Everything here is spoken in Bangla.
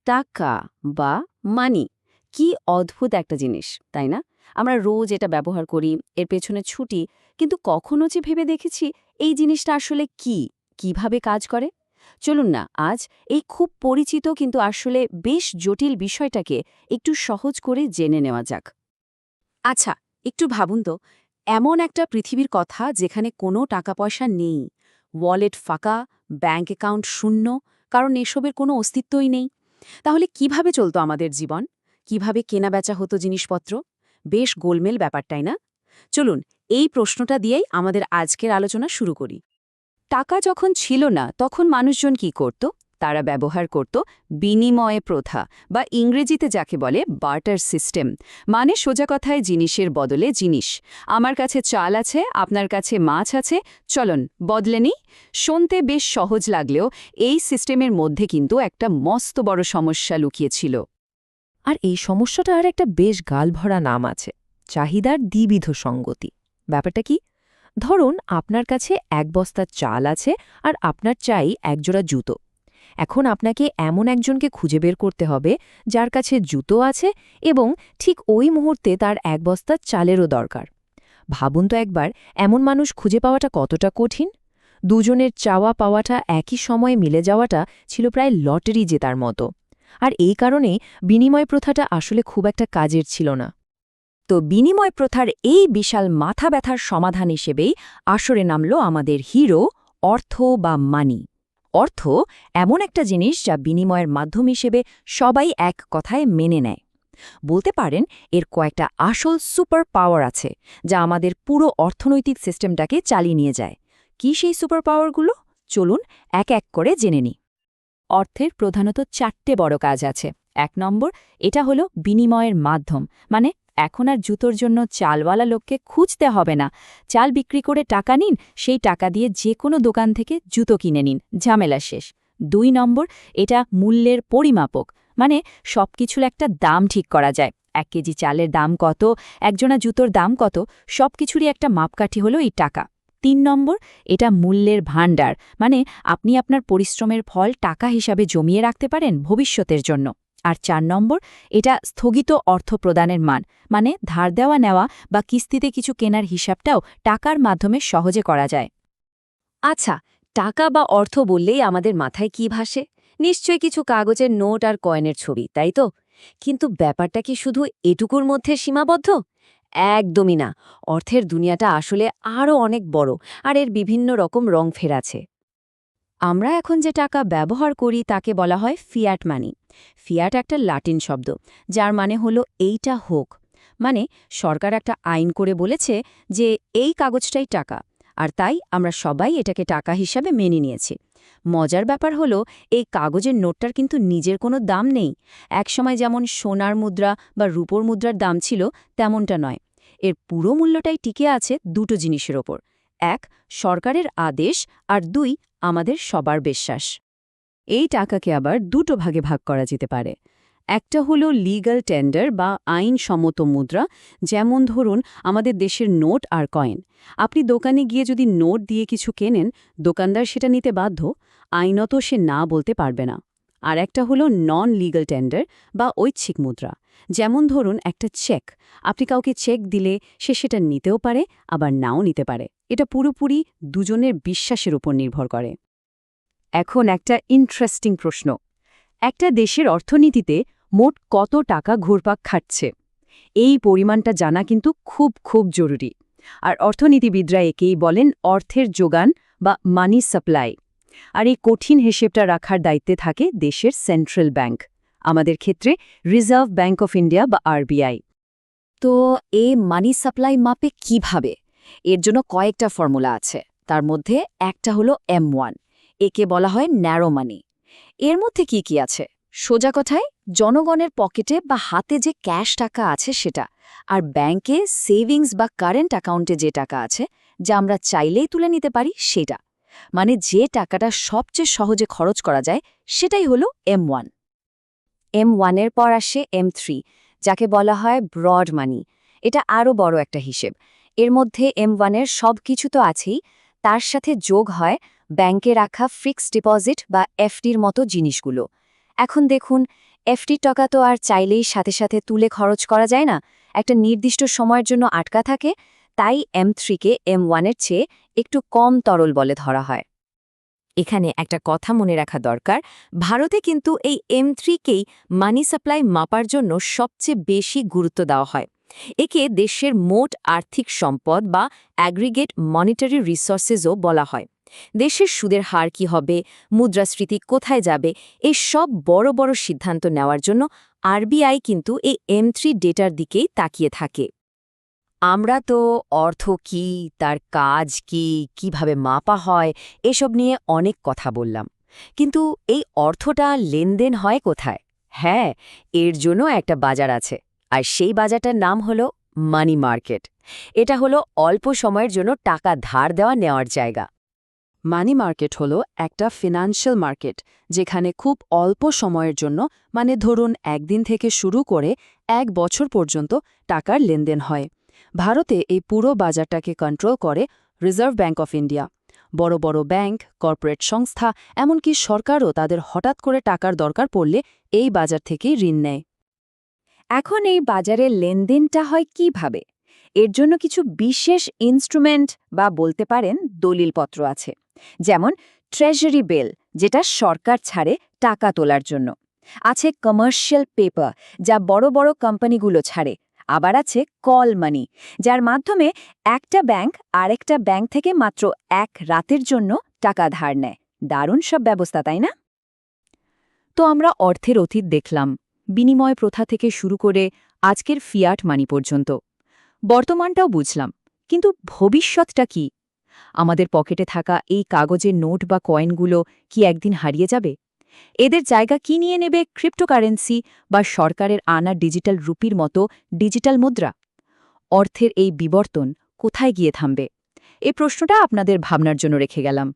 টাকা বা মানি কি অদ্ভুত একটা জিনিস, তাই না? আমরা রোজ এটা ব্যবহার করি, এর পেছনে ছুটি, কিন্তু কখনো যে ভেবে দেখেছি এই জিনিসটা আসলে কি, কিভাবে কাজ করে? চলুন না আজ এই খুব পরিচিত কিন্তু আসলে বেশ জটিল বিষয়টাকে একটু সহজ করে জেনে নেওয়া যাক। আচ্ছা, একটু ভাবুন তো, এমন একটা পৃথিবীর কথা যেখানে কোনো টাকা পয়সা নেই, ওয়ালেট ফাঁকা, ব্যাংক অ্যাকাউন্ট শূন্য, কারণ এসবের কোনো অস্তিত্বই নেই। তাহলে কিভাবে চলতো আমাদের জীবন? কিভাবে কেনাবেচা হতো জিনিসপত্র? বেশ গোলমেল ব্যাপার, তাই না? চলুন, এই প্রশ্নটা দিয়েই আমাদের আজকের আলোচনা শুরু করি। টাকা যখন ছিল না তখন মানুষজন কি করত? তারা ব্যবহার করত বিনিময় প্রথা বা ইংরেজিতে যাকে বলে বার্টার সিস্টেম, মানে সোজা কথায় জিনিসের বদলে জিনিস। আমার কাছে চাল আছে, আপনার কাছে মাছ আছে, চলন বদলে নিই। শুনতে বেশ সহজ লাগলেও এই সিস্টেমের মধ্যে কিন্তু একটা মস্ত বড় সমস্যা লুকিয়েছিল। আর এই সমস্যাটার একটা বেশ গালভরা নাম আছে, চাহিদার দ্বিবিধ সঙ্গতি। ব্যাপারটা কি? ধরুন আপনার কাছে এক বস্তা চাল আছে আর আপনার চাই একজোড়া জুতো। এখন আপনাকে এমন একজনকে খুঁজে বের করতে হবে যার কাছে জুতো আছে এবং ঠিক ওই মুহূর্তে তার এক বস্তা চালেরও দরকার। ভাবুন তো একবার, এমন মানুষ খুঁজে পাওয়াটা কতটা কঠিন। দুজনের চাওয়া পাওয়াটা একই সময়ে মিলে যাওয়াটা ছিল প্রায় লটারি জেতার মতো। আর এই কারণেই বিনিময় প্রথাটা আসলে খুব একটা কাজের ছিল না। তো বিনিময় প্রথার এই বিশাল মাথা ব্যথার সমাধান হিসেবেই আসরে নামল আমাদের হিরো, অর্থ বা মানি। অর্থ এমন একটা জিনিস যা বিনিময়ের মাধ্যম হিসেবে সবাই এক কথায় মেনে নেয়। বলতে পারেন এর কয়েকটা আসল সুপার পাওয়ার আছে যা আমাদের পুরো অর্থনৈতিক সিস্টেমটাকে চালিয়ে নিয়ে যায়। কি সেই সুপার পাওয়ারগুলো? চলুন এক এক করে জেনে নিই। অর্থের প্রধানত 4টে বড় কাজ আছে। 1 নম্বর, এটা হলো বিনিময়ের মাধ্যম, মানে এখন আর জুতোর জন্য চালওয়ালা লোককে খুঁজতে হবে না। চাল বিক্রি করে টাকা নিন, সেই টাকা দিয়ে যে কোনো দোকান থেকে জুতো কিনে নিন, ঝামেলা শেষ। 2 নম্বর, এটা মূল্যের পরিমাপক, মানে সবকিছুর একটা দাম ঠিক করা যায়। 1 কেজি চালের দাম কত, একজোড়া জুতোর দাম কত, সবকিছুরই একটা মাপকাঠি হলো এই টাকা। 3 নম্বর, এটা মূল্যের ভাণ্ডার, মানে আপনি আপনার পরিশ্রমের ফল টাকা হিসাবে জমিয়ে রাখতে পারেন ভবিষ্যতের জন্য। আর 4 নম্বর, এটা স্থগিত অর্থ প্রদানের মান, মানে ধার দেওয়া নেওয়া বা কিস্তিতে কিছু কেনার হিসাবটাও টাকার মাধ্যমে সহজে করা যায়। আচ্ছা, টাকা বা অর্থ বললেই আমাদের মাথায় কি ভাসে? নিশ্চয়ই কিছু কাগজের নোট আর কয়েনের ছবি, তাই তো? কিন্তু ব্যাপারটা কি শুধু এটুকুর মধ্যে সীমাবদ্ধ? একদমই না। অর্থের দুনিয়াটা আসলে আরও অনেক বড়, আর এর বিভিন্ন রকম রং আছে। আমরা এখন যে টাকা ব্যবহার করি তাকে বলা হয় ফিয়াট মানি। ফিয়াট একটা লাটিন শব্দ, যার মানে হলো এইটা হোক। মানে সরকার একটা আইন করে বলেছে যে এই কাগজটাই টাকা, আর তাই আমরা সবাই এটাকে টাকা হিসাবে মেনে নিয়েছি। মজার ব্যাপার হলো এই কাগজের নোটটার কিন্তু নিজের কোনো দাম নেই। একসময় যেমন সোনার মুদ্রা বা রূপোর মুদ্রার দাম ছিল, তেমনটা নয়। এর পুরো মূল্যটাই টিকে আছে দুটো জিনিসের ওপর: 1, সরকারের আদেশ, আর 2, আমাদের সবার বিশ্বাস। এই টাকাকে আবার দুটো ভাগে ভাগ করা যেতে পারে। একটা হলো লিগ্যাল টেন্ডার বা আইনসম্মত মুদ্রা, যেমন ধরুন আমাদের দেশের নোট আর কয়েন। আপনি দোকানে গিয়ে যদি নোট দিয়ে কিছু কেনেন, দোকানদার সেটা নিতে বাধ্য, আইনত সে না বলতে পারবে না। আর একটা হলো নন লিগ্যাল টেন্ডার বা ঐচ্ছিক মুদ্রা, যেমন ধরুন একটা চেক। আপনি কাউকে চেক দিলে সে সেটা নিতেও পারে, আবার নাও নিতে পারে। এটা পুরোপুরি দুজনের বিশ্বাসের উপর নির্ভর করে। এখন একটা ইন্টারেস্টিং প্রশ্ন: একটা দেশের অর্থনীতিতে মোট কত টাকা ঘুরপাক খাচ্ছে? এই পরিমাণটা জানা কিন্তু খুব খুব জরুরি। আর অর্থনীতিবিদরা একেই বলেন অর্থের যোগান বা মানি সাপ্লাই। আর এই কঠিন হিসেবটা রাখার দায়িত্বে থাকে দেশের সেন্ট্রাল ব্যাংক, আমাদের ক্ষেত্রে রিজার্ভ ব্যাংক অফ ইন্ডিয়া বা আরবিআই। তো এই মানি সাপ্লাই মাপে কিভাবে? এর জন্য কয়েকটা ফর্মুলা আছে। তার মধ্যে একটা হলো M1, একে বলা হয় ন্যারো মানি। এর মধ্যে কি কি আছে? সোজা কথায় জনগণের পকেটে বা হাতে যে ক্যাশ টাকা আছে সেটা, আর ব্যাংকে সেভিংস বা কারেন্ট অ্যাকাউন্টে যে টাকা আছে, যা আমরা চাইলেই তুলে নিতে পারি সেটা। মানে যে টাকাটা সবচেয়ে সহজে খরচ করা যায়, সেটাই হলো M1। M1-এর পর আসে M3, যাকে বলা হয় ব্রড মানি। এটা আরও বড় একটা হিসেব। এর মধ্যে M1-এর সব কিছু তো আছেই, তার সাথে যোগ হয় ব্যাংকে রাখা ফিক্সড ডিপোজিট বা এফডির মতো জিনিসগুলো। এখন দেখুন, এফডি টাকা তো আর চাইলেই সাথে সাথে তুলে খরচ করা যায় না, একটা নির্দিষ্ট সময়ের জন্য আটকা থাকে। তাই M3-কে M1-এর চেয়ে একটু কম তরল বলে ধরা হয়। এখানে একটা কথা মনে রাখা দরকার, ভারতে কিন্তু এই M3-কেই মানি সাপ্লাই মাপার জন্য সবচেয়ে বেশি গুরুত্ব দেওয়া হয়। একে দেশের মোট আর্থিক সম্পদ বা অ্যাগ্রিগেট মনিটারি রিসোর্সেসও বলা হয়। দেশের সুদের হার কী হবে, মুদ্রাস্ফীতি কোথায় যাবে, এই সব বড় বড় সিদ্ধান্ত নেওয়ার জন্য আরবিআই কিন্তু এই M3 ডেটার দিকেই তাকিয়ে থাকে। আমরা তো অর্থ কি, তার কাজ কি, কিভাবে মাপা হয়, এসব নিয়ে অনেক কথা বললাম। কিন্তু এই অর্থটা লেনদেন হয় কোথায়? হ্যাঁ, এর জন্য একটা বাজার আছে, আর সেই বাজারটার নাম হলো মানি মার্কেট। এটা হলো অল্প সময়ের জন্য টাকা ধার দেওয়া নেওয়ার জায়গা। মানি মার্কেট হলো একটা ফিনান্সিয়াল মার্কেট, যেখানে খুব অল্প সময়ের জন্য, মানে ধরুন একদিন থেকে শুরু করে 1 বছর পর্যন্ত টাকার লেনদেন হয়। ভারতে এই পুরো বাজারটাকে কন্ট্রোল করে রিজার্ভ ব্যাংক অফ ইন্ডিয়া। বড় বড় ব্যাংক, কর্পোরেট সংস্থা, এমনকি সরকারও তাদের হঠাৎ করে টাকার দরকার পড়লে এই বাজার থেকেই ঋণ নেয়। এখন এই বাজারের লেনদেনটা হয় কিভাবে? এর জন্য কিছু বিশেষ ইনস্ট্রুমেন্ট বা বলতে পারেন দলিলপত্র আছে, যেমন ট্রেজারি বিল, যেটা সরকার ছাড়ে টাকা তোলার জন্য। আছে কমার্শিয়াল পেপার, যা বড় বড় কোম্পানিগুলো ছাড়ে। আবার আছে কল মানি, যার মাধ্যমে একটা ব্যাংক আরেকটা ব্যাংক থেকে মাত্র 1 রাতের জন্য টাকা ধার নেয়। দারুণ সব ব্যবস্থা, তাই না? তো আমরা অর্থের অতীত দেখলাম, বিনিময় প্রথা থেকে শুরু করে আজকের ফিয়াট মানি পর্যন্ত। বর্তমানটাও বুঝলাম, কিন্তু ভবিষ্যৎটা কি? আমাদের পকেটে থাকা এই কাগজের নোট বা কয়েনগুলো কি একদিন হারিয়ে যাবে? এদের জায়গা কি নিয়ে নেবে ক্রিপ্টোকারেন্সি বা সরকারের আনা ডিজিটাল রুপির মতো ডিজিটাল মুদ্রা? অর্থের এই বিবর্তন কোথায় গিয়ে থামবে? এই প্রশ্নটা আপনাদের ভাবনার জন্য রেখে গেলাম।